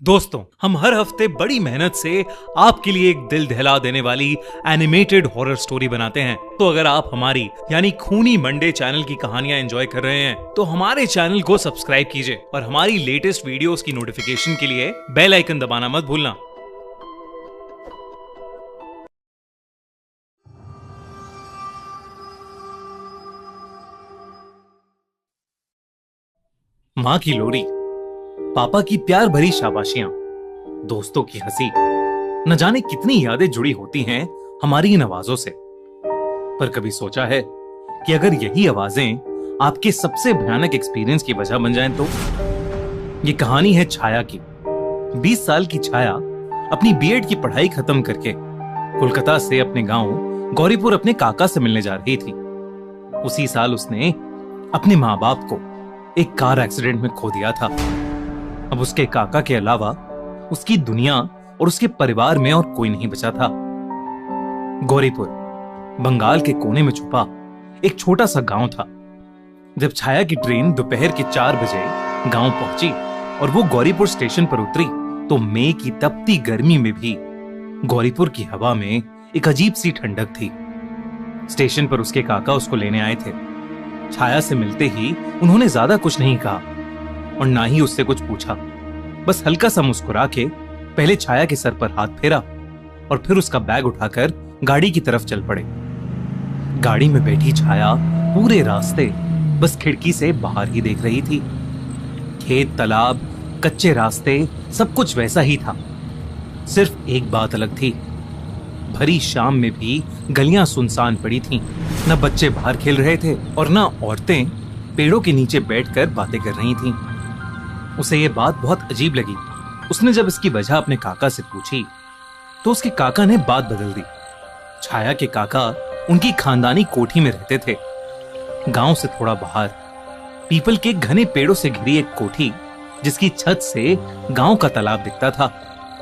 दोस्तों, हम हर हफ्ते बड़ी मेहनत से आपके लिए एक दिल दहला देने वाली एनिमेटेड हॉरर स्टोरी बनाते हैं। तो अगर आप हमारी यानी खूनी मंडे चैनल की कहानियां एंजॉय कर रहे हैं तो हमारे चैनल को सब्सक्राइब कीजिए और हमारी लेटेस्ट वीडियोस की नोटिफिकेशन के लिए बेल आइकन दबाना मत भूलना। माँ की लोरी, पापा की प्यार भरी शाबाशियां, दोस्तों की हंसी, न जाने कितनी यादें जुड़ी होती हैं हमारी इन आवाजों से। पर कभी सोचा है कि अगर यही आवाजें आपके सबसे भयानक एक्सपीरियंस की वजह बन जाएं तो? ये कहानी है छाया की। 20 साल की छाया अपनी बीएड की पढ़ाई खत्म करके कोलकाता से अपने गांव गौरीपुर अपने काका से मिलने जा रही थी। उसी साल उसने अपने माँ बाप को एक कार एक्सीडेंट में खो दिया था। अब उसके काका के अलावा उसकी दुनिया और उसके परिवार में और कोई नहीं बचा था। गौरीपुर बंगाल के कोने में छुपा एक छोटा सा गांव था। जब छाया की ट्रेन दोपहर के 4 बजे गांव पहुंची और वो गौरीपुर स्टेशन पर उतरी तो मई की तपती गर्मी में भी गौरीपुर की हवा में एक अजीब सी ठंडक थी। स्टेशन पर उसके काका उसको लेने आए थे। छाया से मिलते ही उन्होंने ज्यादा कुछ नहीं कहा और ना ही उससे कुछ पूछा। बस हल्का सा मुस्कुरा के पहले छाया के सर पर हाथ फेरा और फिर उसका बैग उठाकर गाड़ी की तरफ चल पड़े। गाड़ी में बैठी छाया पूरे रास्ते बस खिड़की से बाहर ही देख रही थी। खेत, तालाब, कच्चे रास्ते, सब कुछ वैसा ही था। सिर्फ एक बात अलग थी। भरी शाम में भी गलियां सुनसान पड़ी थीं। न बच्चे बाहर खेल रहे थे और न औरतें पेड़ों के नीचे बैठकर बातें कर रही थीं। उसे ये बात बहुत अजीब लगी। उसने जब इसकी वजह अपने काका से पूछी तो उसके काका ने बात बदल दी। छाया के काका उनकी खानदानी कोठी में रहते थे। गांव से थोड़ा बाहर पीपल के घने पेड़ों से घिरी एक कोठी जिसकी छत से गांव का तालाब दिखता था।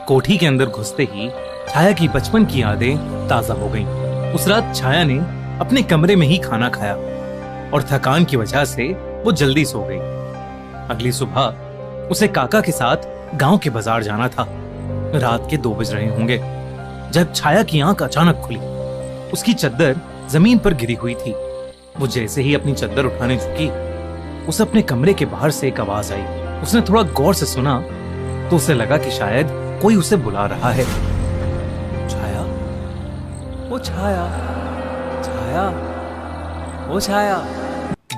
कोठी के अंदर घुसते ही छाया की बचपन की यादें ताजा हो गईं। उस रात छाया ने अपने कमरे में ही खाना खाया और थकान की वजह से वो जल्दी सो गई। अगली सुबह उसे काका के साथ गांव के बाजार जाना था। रात के 2 बज रहे होंगे जब छाया की आंख अचानक खुली। उसकी चद्दर जमीन पर गिरी हुई थी। वो जैसे ही अपनी चद्दर उठाने झुकी, उसे अपने कमरे के बाहर से एक आवाज आई। उसने थोड़ा गौर से सुना तो उसे लगा कि शायद कोई उसे बुला रहा है। छाया, ओ छाया, छाया, ओ छाया।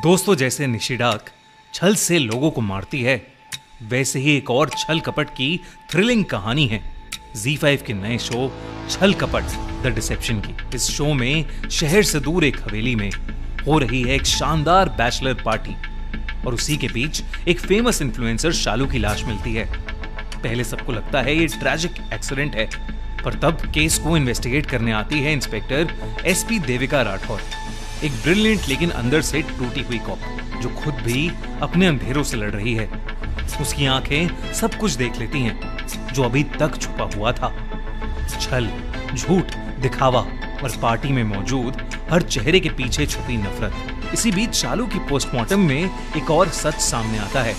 दोस्तों, जैसे निशिडाक छल से लोगों को मारती है, वैसे ही एक और छल कपट की थ्रिलिंग कहानी है ZEE5 के नए शो छल कपट द डिसेप्शन की। इस शो में शहर से दूर एक हवेली में हो रही है एक शानदार बैचलर पार्टी और उसी के बीच एक फेमस इन्फ्लुएंसर शालू की लाश मिलती है। पहले सबको लगता है ये ट्रैजिक एक्सीडेंट है, पर तब केस को इन्वेस्टिगेट करने आती है इंस्पेक्टर SP देविका राठौर, एक ब्रिलियंट लेकिन अंदर से टूटी हुई कॉप जो खुद भी अपने अंधेरों से लड़ रही है। उसकी आंखें सब कुछ देख लेती हैं जो अभी तक छुपा हुआ था। छल, झूठ, दिखावा और पार्टी में मौजूद हर चेहरे के पीछे छुपी नफरत। इसी बीच शालू की पोस्टमार्टम में एक और सच सामने आता है।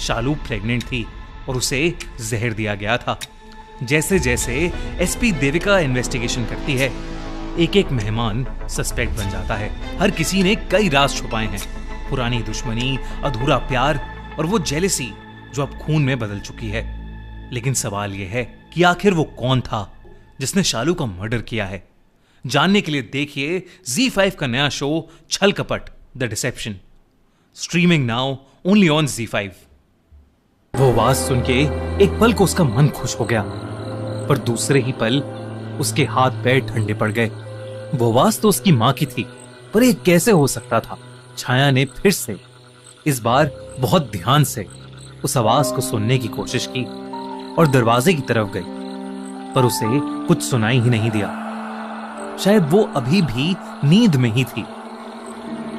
शालू प्रेग्नेंट थी और उसे जहर दिया गया था। जैसे जैसे SP देविका इन्वेस्टिगेशन करती है, एक एक मेहमान सस्पेक्ट बन जाता है। हर किसी ने कई राज छुपाए हैं, पुरानी दुश्मनी, अधूरा प्यार और वो जेलसी जो अब खून में बदल चुकी है। लेकिन सवाल यह है कि आखिर वो कौन था जिसने शालू का मर्डर किया है? जानने के लिए देखिए ZEE5 का नया शो छल कपट the deception, streaming now only on ZEE5। वो आवाज सुन के एक पल को उसका मन खुश हो गया, पर दूसरे ही पल उसके हाथ पैर ठंडे पड़ गए। वो आवाज तो उसकी मां की थी, पर ये कैसे हो सकता था? छाया ने फिर से, इस बार बहुत ध्यान से उस आवाज को सुनने की कोशिश की और दरवाजे की तरफ गई, पर उसे कुछ सुनाई ही नहीं दिया। शायद वो अभी भी नींद में ही थी।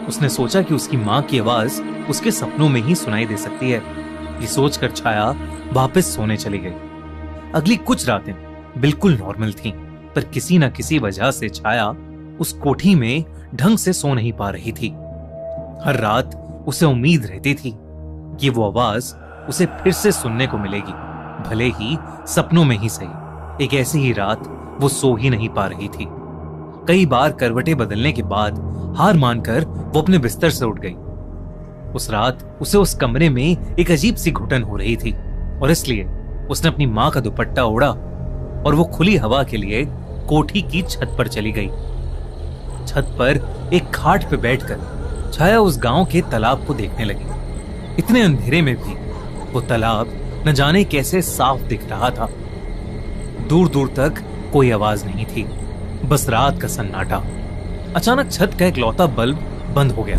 उसने सोचा कि उसकी मां की आवाज उसके सपनों में ही सुनाई दे सकती है। ये सोचकर छाया वापस सोने चली गई। अगली कुछ रातें बिल्कुल नॉर्मल थीं, पर किसी न किसी वजह से छाया उस कोठी में ढंग से सो नहीं पा रही थी। हर रात उसे उम्मीद रहती थी कि वो आवाज उसे फिर से सुनने को मिलेगी। भले ही सपनों में ही सही, एक ऐसी ही रात वो सो ही नहीं पा रही थी। कई बार करवटें बदलने के बाद हार मानकर वो अपने बिस्तर से उठ गई। उस रात उसे उस कमरे में एक अजीब सी घुटन हो रही थी और इसलिए उसने अपनी माँ का दुपट्टा ओढ़ा और वो खुली हवा के लिए कोठी की छत पर चली गई। छत पर एक खाट पे बैठकर छाया उस गांव के तालाब को देखने लगी। इतने अंधेरे में भी वो तालाब न जाने कैसे साफ दिख रहा था। दूर दूर तक कोई आवाज नहीं थी, बस रात का सन्नाटा। अचानक छत का एक लौता बल्ब बंद हो गया।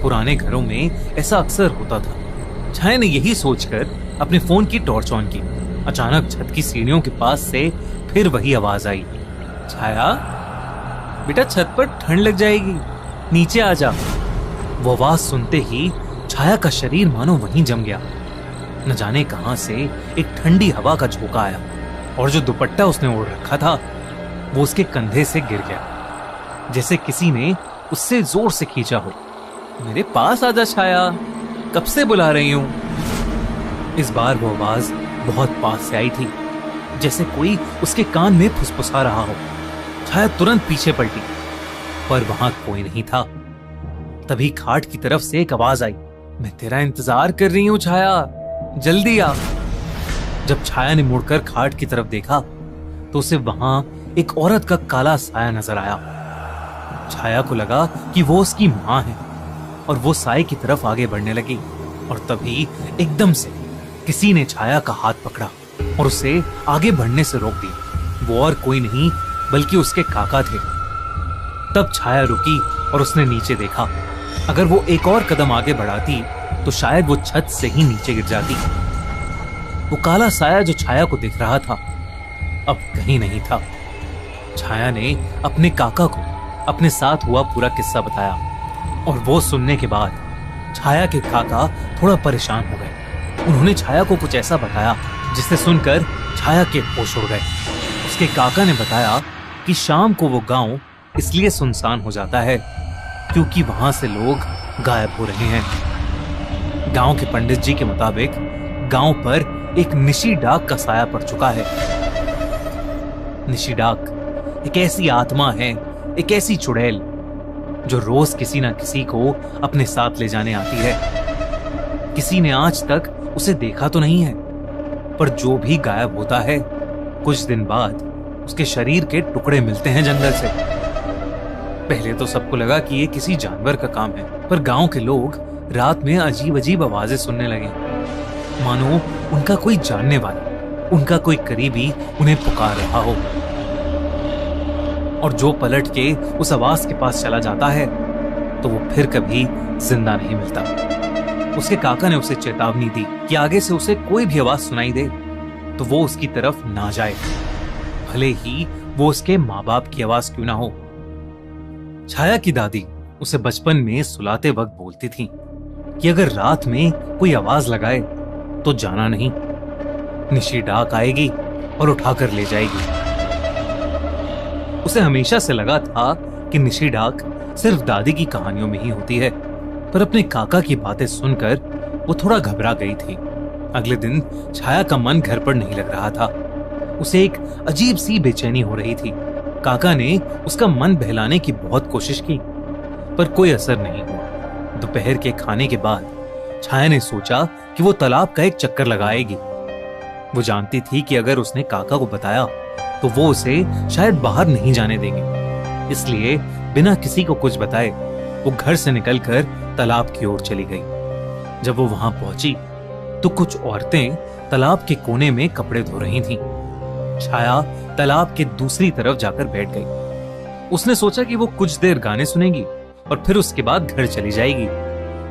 पुराने घरों में ऐसा अक्सर होता था। छाया ने यही सोचकर अपने फोन की टॉर्च ऑन की। अचानक छत की सीढ़ियों के पास से फिर वही आवाज आई, छाया बेटा छत पर ठंड लग जाएगी, नीचे आ जा। वो आवाज सुनते ही छाया का शरीर मानो वहीं जम गया। न जाने कहां से एक ठंडी हवा का झोंका आया और जो दुपट्टा उसने ओढ़ रखा था वो उसके कंधे से गिर गया, जैसे किसी ने उससे जोर से खींचा हो। मेरे पास आजा छाया, कब से बुला रही हूं। इस बार वो आवाज बहुत पास से आई थी, जैसे कोई उसके कान में फुसफुसा रहा हो। छाया तुरंत पीछे पलटी, पर वहां कोई नहीं था। तभी खाट की तरफ से एक आवाज आई, मैं तेरा इंतजार कर रही हूं छाया, जल्दी आ। जब छाया ने मुड़कर खाट की तरफ देखा तो उसे वहां एक औरत का काला साया नजर आया। छाया को लगा कि वो उसकी मां है और वो साए की तरफ आगे बढ़ने लगी और तभी एकदम से किसी ने छाया का हाथ पकड़ा और उसे आगे बढ़ने से रोक दिया। वो और कोई नहीं बल्कि उसके काका थे। तब छाया रुकी और उसने नीचे देखा। अगर वो एक और कदम आगे बढ़ाती तो शायद वो छत से ही नीचे गिर जाती। वो काला साया जो छाया को दिख रहा था अब कहीं नहीं था। छाया ने अपने काका को अपने साथ हुआ पूरा किस्सा बताया और वो सुनने के बाद छाया के काका थोड़ा परेशान हो गए। उन्होंने छाया को कुछ ऐसा बताया जिसे सुनकर छाया के होश उड़ गए। उसके काका ने बताया कि शाम को वो गांव इसलिए सुनसान हो जाता है क्योंकि वहां से लोग गायब हो रहे हैं। गांव के पंडित जी के मुताबिक गांव पर एक निशी डाक का साया पड़ चुका है। निशी डाक एक ऐसी आत्मा है, एक ऐसी चुड़ैल जो रोज किसी ना किसी को अपने साथ ले जाने आती है। किसी ने आज तक उसे देखा तो नहीं है, पर जो भी गायब होता है कुछ दिन बाद उसके शरीर के टुकड़े मिलते हैं जंगल से। पहले तो सबको लगा कि ये किसी जानवर का काम है, पर गांव के लोग रात में अजीब अजीब आवाजें सुनने लगे, मानो उनका कोई जानने वाला, उनका कोई करीबी उन्हें पुकार रहा हो। और जो पलट के उस आवाज के पास चला जाता है तो वो फिर कभी जिंदा नहीं मिलता। उसके काका ने उसे चेतावनी दी कि आगे से उसे कोई भी आवाज सुनाई दे तो वो उसकी तरफ ना जाए, भले ही वो उसके माँ बाप की आवाज क्यों ना हो। छाया की दादी उसे बचपन में सुलाते वक्त बोलती थी कि अगर रात में कोई आवाज लगाए तो जाना नहीं, निशी डाक आएगी और उठाकर ले जाएगी। उसे हमेशा से लगा था कि निशी डाक सिर्फ दादी की कहानियों में ही होती है, पर अपने काका की बातें सुनकर वो थोड़ा घबरा गई थी। अगले दिन छाया का मन घर पर नहीं लग रहा था। उसे एक अजीब सी बेचैनी हो रही थी। काका ने उसका मन बहलाने की बहुत कोशिश की, पर कोई असर नहीं हुआ। दोपहर के खाने के बाद छाया ने सोचा कि वो तालाब का एक चक्कर लगाएगी। वो जानती थी कि अगर उसने काका को बताया तो वो उसे शायद बाहर नहीं जाने देंगे, इसलिए बिना किसी को कुछ बताए वो घर से निकलकर तालाब की ओर चली गई। जब वो वहां पहुंची तो कुछ औरतें तालाब के कोने में कपड़े धो रही थीं। छाया तालाब के दूसरी तरफ जाकर बैठ गई। उसने सोचा कि वो कुछ देर गाने सुनेगी और फिर उसके बाद घर चली जाएगी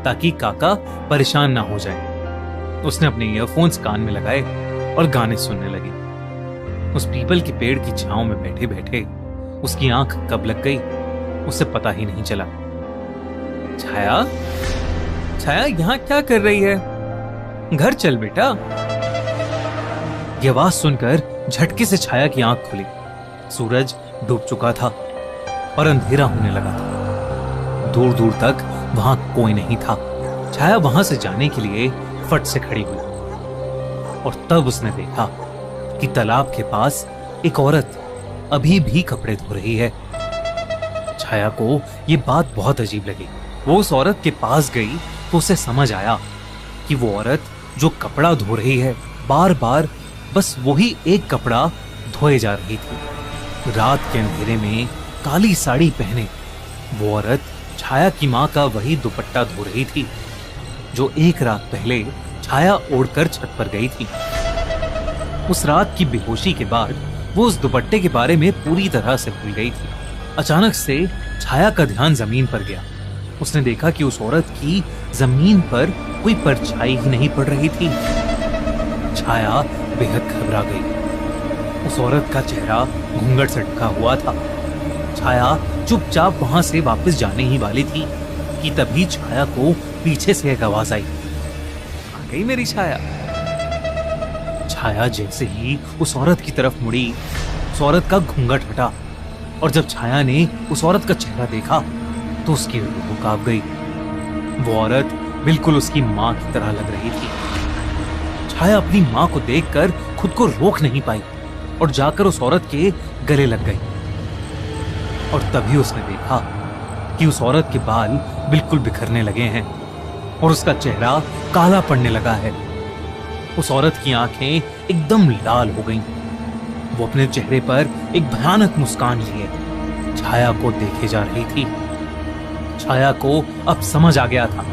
ताकि काका परेशान ना हो जाए। उसने अपने ईयरफोन्स कान में लगाए और गाने सुनने लगी। उस पीपल के पेड़ की छांव में बैठे बैठे उसकी आंख कब लग गई उसे पता ही नहीं चला। छाया, छाया यहां क्या कर रही है? घर चल बेटा। यह आवाज सुनकर झटके से छाया की आंख खुली। सूरज डूब चुका था और अंधेरा होने लगा था। दूर दूर तक वहां कोई नहीं था। छाया वहां से जाने के लिए फट से खड़ी हुई। और तब उसने देखा कि तालाब के पास एक औरत अभी भी कपड़े धो रही है। छाया को ये बात बहुत अजीब लगी। वो उस औरत के पास गई तो उसे समझ आया कि वो औरत जो कपड़ा धो रही है, बार बार बस वही एक कपड़ा धोए जा रही थी। रात के अंधेरे में काली साड़ी पहने वो औरत छाया की माँ का वही दुपट्टा धो रही थी जो एक रात पहले छाया ओढ़कर छत पर गई थी। उस रात की बेहोशी के बाद वो उस दुपट्टे के बारे में पूरी तरह से भूल गई थी। अचानक से छाया का ध्यान जमीन पर गया। उसने देखा कि उस औरत की जमीन पर कोई परछाई ही नहीं पड़ रही थी। छाया बेहद घबरा गई। उस औरत का चेहरा घूंघट से ढका हुआ था। छाया चुपचाप वहां से वापस जाने ही वाली थी कि तभी छाया को पीछे से एक आवाज आई, आ गई मेरी छाया। छाया जैसे ही उस औरत की तरफ मुड़ी, उस औरत का घूंघट हटा और जब छाया ने उस औरत का चेहरा देखा तो उसकी रूह कांप गई। वो औरत बिल्कुल उसकी माँ की तरह लग रही थी। छाया अपनी माँ को देखकर खुद को रोक नहीं पाई और जाकर उस औरत के गले लग गई। और तभी उसने देखा कि उस औरत के बाल बिल्कुल बिखरने लगे हैं और उसका चेहरा काला पड़ने लगा है। उस औरत की आंखें एकदम लाल हो गईं। वो अपने चेहरे पर एक भयानक मुस्कान लिए छाया को देखे जा रही थी। छाया को अब समझ आ गया था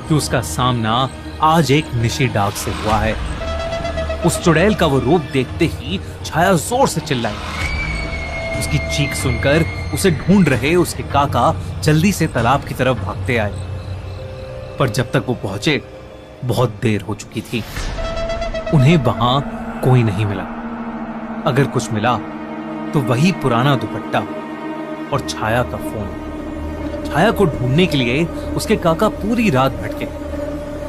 कि उसका सामना आज एक निशी डाक से हुआ है। उस चुड़ैल का वो रूप देखते ही छाया जोर से चिल्लाई। उसकी चीख सुनकर उसे ढूंढ रहे उसके काका जल्दी से तालाब की तरफ भागते आए, पर जब तक वो पहुंचे बहुत देर हो चुकी थी। उन्हें वहां कोई नहीं मिला। अगर कुछ मिला तो वही पुराना दुपट्टा और छाया का फोन। छाया को ढूंढने के लिए उसके काका पूरी रात भटके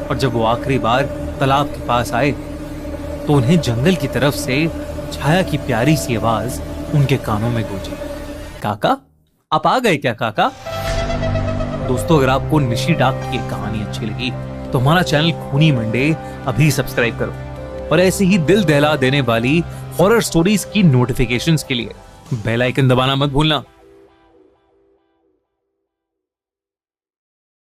और जब वो आखिरी बार तालाब के पास आए तो उन्हें जंगल की तरफ से छाया की प्यारी सी आवाज उनके कानों में गूंजी, काका आप आ गए क्या काका? दोस्तों, अगर आपको निशी डाक की कहानी अच्छी लगी तो हमारा चैनल खूनी मंडे अभी सब्सक्राइब करो और ऐसे ही दिल दहला देने वाली हॉरर स्टोरीज की नोटिफिकेशंस के लिए बेल आइकन दबाना मत भूलना।